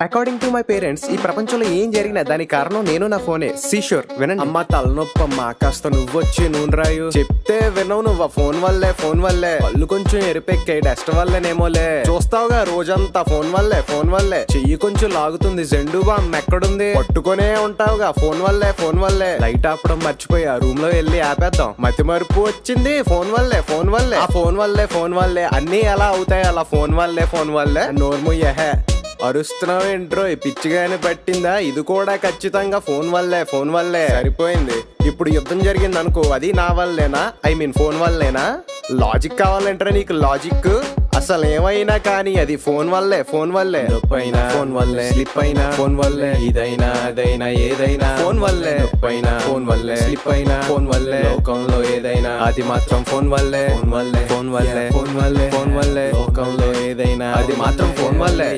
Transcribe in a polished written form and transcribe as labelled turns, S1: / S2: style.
S1: According to my parents ఈ ప్రపంచంలో ఏం జరిగినా దానికి కారణం నేను నా ఫోనే. సీషోర్ వినండి. అమ్మ తలనొప్పమ్మా, కాస్త నువ్వొచ్చి నూనె రాయు. చెప్తే వినవు నువ్వు, ఫోన్ వల్లే కళ్ళు కొంచెం ఎరిపెక్కాయి, డస్ట్ వల్లేనేమోలే. చూస్తావుగా రోజంతా ఫోన్ వల్లే. చెయ్యి కొంచెం లాగుతుంది, జెండు బామ్ ఎక్కడుంది? పట్టుకునే ఉంటావుగా ఫోన్ వల్లే. లైట్ ఆపడం మర్చిపోయా, రూమ్ లో వెళ్ళి ఆపేద్దాం. మతి మరుపు వచ్చింది ఫోన్ వల్లే. ఆ ఫోన్ వల్లే అన్ని ఎలా అవుతాయి, అలా ఫోన్ వల్లే. నోర్ముయ్యహే అరుస్తున్నావు ఏంట్రో, పిచ్చిగానే పట్టిందా? ఇది కూడా ఖచ్చితంగా ఫోన్ వల్లే. సరిపోయింది. ఇప్పుడు యుద్ధం జరిగింది అనుకో, అది నా వల్లేనా? ఐ మీన్ ఫోన్ వల్లేనా? లాజిక్ కావాలంటారా నీకు? లాజిక్ అసలు ఏమైనా కానీ అది ఫోన్ వల్లే. నొప్పైనా ఫోన్ వల్లే, స్లిప్ అయినా ఫోన్ వల్లే, ఇదైనా అదైనా ఏదైనా ఫోన్ వల్లే. నొప్పైనా ఫోన్ వల్లే, స్లిప్ అయినా ఫోన్ వల్లే, లోకంలో ఏదైనా అది మాత్రం ఫోన్ వల్లే. లోకంలో ఏదైనా అది మాత్రం ఫోన్ వల్లే.